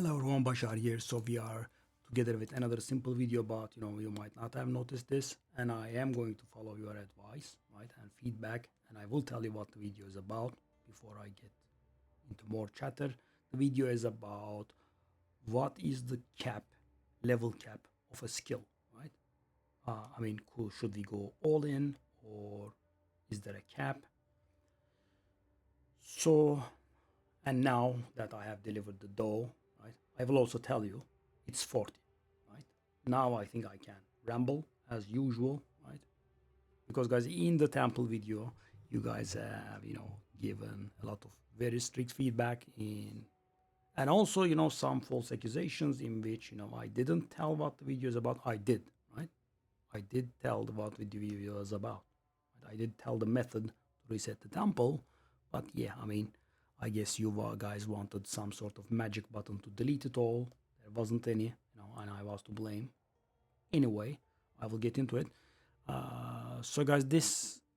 Hello everyone, Bashar here. So we are together with another simple video, but you might not have noticed this, and I am going to follow your advice, right, and feedback, and I will tell you what the video is about before I get into more chatter. The video is about what is the level cap of a skill, right? Should we go all in, or is there a cap? So, and now that I have delivered the dough, right, I will also tell you it's 40, right? Now I think I can ramble as usual, right? Because guys, in the temple video, you guys have, given a lot of very strict feedback and also, some false accusations in which, I didn't tell what the video is about. I did, right? I did tell what the video is about. Right? I did tell the method to reset the temple, but yeah, I guess you guys wanted some sort of magic button to delete it all. There wasn't any, and I was to blame. Anyway, I will get into it. So guys,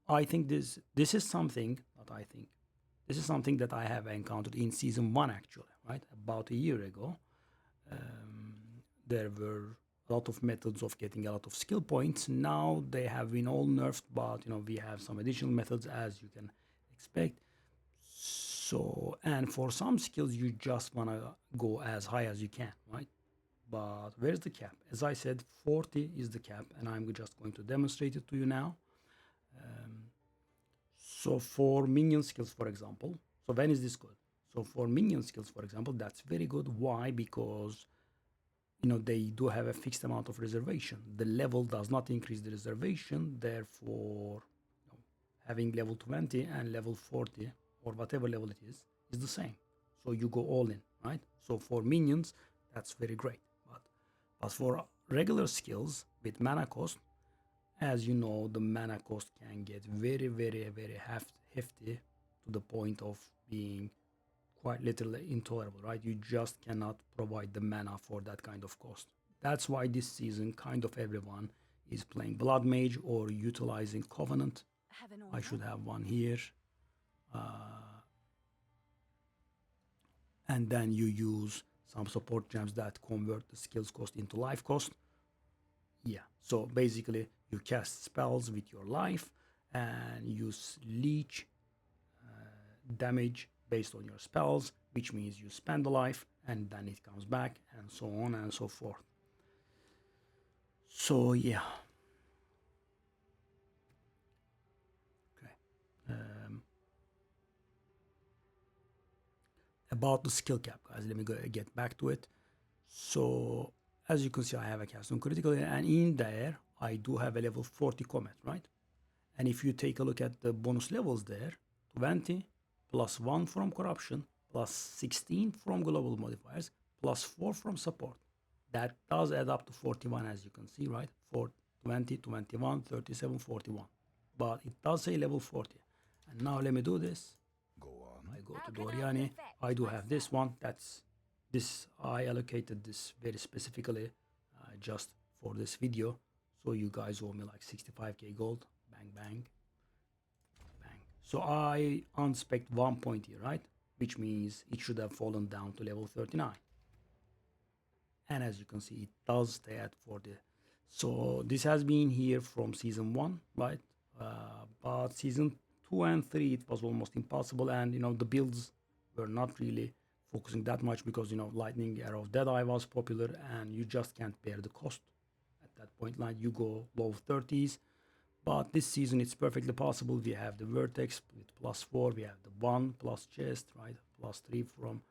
I think this is something that I have encountered in season 1 actually, right? About a year ago. There were a lot of methods of getting a lot of skill points. Now they have been all nerfed, but we have some additional methods as you can expect. So, and for some skills, you just want to go as high as you can, right? But where's the cap? As I said, 40 is the cap, and I'm just going to demonstrate it to you now. So for minion skills, for example, so when is this good? So for minion skills, for example, that's very good. Why? Because they do have a fixed amount of reservation. The level does not increase the reservation. Therefore, having level 20 and level 40 or whatever level it is the same. So you go all in, right? So for minions, that's very great. But for regular skills with mana cost, as you know, the mana cost can get very, very, very hefty to the point of being quite literally intolerable, right? You just cannot provide the mana for that kind of cost. That's why this season, kind of everyone is playing Blood Mage or utilizing Covenant. I should have one here. And then you use some support gems that convert the skills cost into life cost. Yeah, so basically you cast spells with your life and use leech damage based on your spells, which means you spend the life and then it comes back and so on and so forth. So yeah. Okay. About the skill cap, guys, let me get back to it. So as you can see, I have a cast on critical, and in there I do have a level 40 comet, right? And if you take a look at the bonus levels there, 20 plus 1 from corruption, plus 16 from global modifiers, plus 4 from support. That does add up to 41, as you can see, right? 4, 20, 21, 37, 41. But it does say level 40. And now let me do this. I go to Doriani. I do have this one. I allocated this very specifically just for this video. So you guys owe me like 65k gold. Bang, bang, bang. So I unspec'd 1 point here, right? Which means it should have fallen down to level 39. And as you can see, it does stay at 40. So this has been here from season 1, right? But season 2 and 3, it was almost impossible. And, the builds were not really focusing that much because, Lightning Arrow Deadeye was popular and you just can't bear the cost at that point. Like you go low 30s. But this season, it's perfectly possible. We have the Vertex with +4. We have the 1 plus chest, right? +3 from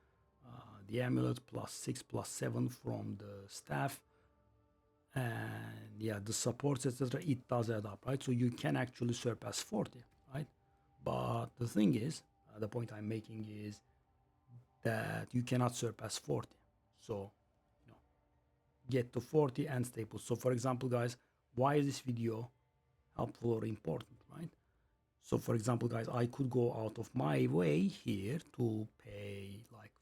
the amulet, +6, +7 from the staff. And yeah, the supports, etc. It does add up, right? So you can actually surpass 40, right? But the thing is, the point I'm making is that you cannot surpass 40. So, get to 40 and stay put. So for example, guys, why is this video helpful or important, right? So for example, guys, I could go out of my way here to pay like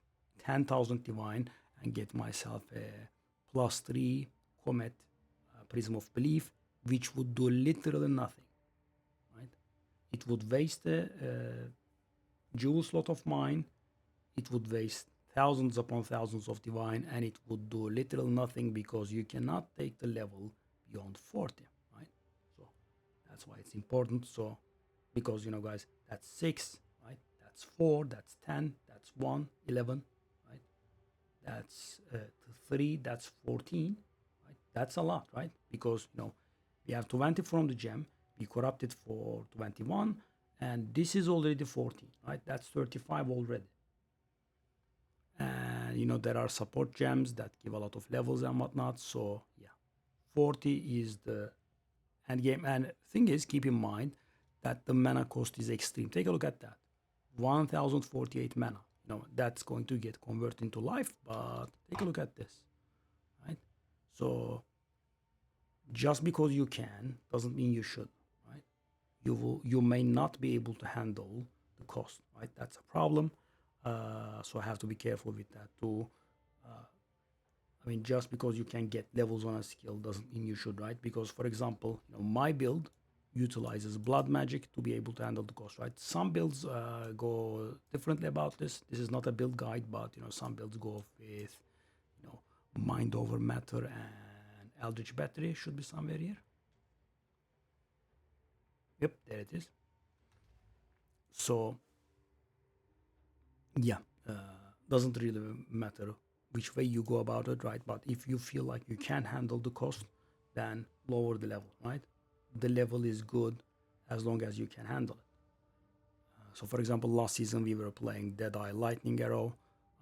10,000 divine and get myself a +3 comet prism of belief, which would do literally nothing, right? It would waste a jewel slot of mine. It would waste thousands upon thousands of divine, and it would do little nothing because you cannot take the level beyond 40, right? So that's why it's important. So because guys, that's 6, right? That's 4, that's 10, that's 1, 11, right? That's 3, that's 14, right? That's a lot, right? Because we have 20 from the gem, we corrupted for 21, and this is already 14, right? That's 35 already. And there are support gems that give a lot of levels and whatnot. So yeah, 40 is the end game. And thing is, keep in mind that the mana cost is extreme. Take a look at that, 1048 mana. That's going to get converted into life, but take a look at this, right? So just because you can doesn't mean you should, right? You may not be able to handle the cost, right? That's a problem. So I have to be careful with that too. I mean, just because you can get levels on a skill doesn't mean you should, right? Because, for example, my build utilizes blood magic to be able to handle the cost, right? Some builds go differently about this. This is not a build guide, but some builds go with mind over matter, and eldritch battery should be somewhere here. Yep, there it is. So yeah, doesn't really matter which way you go about it, right? But if you feel like you can handle the cost, then lower the level, right? The level is good as long as you can handle it. So for example, last season we were playing Deadeye Lightning Arrow.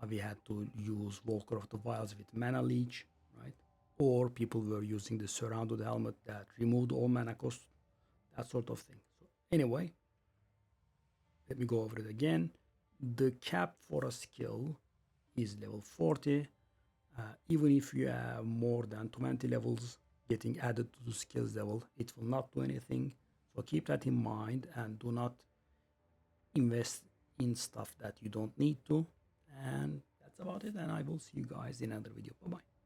We had to use Walker of the Wilds with Mana Leech, right? Or people were using the Surrounded Helmet that removed all mana cost, that sort of thing. So anyway, let me go over it again. The cap for a skill is level 40. Even if you have more than 20 levels getting added to the skills level, it will not do anything. So keep that in mind and do not invest in stuff that you don't need to. And that's about it. And I will see you guys in another video. Bye bye.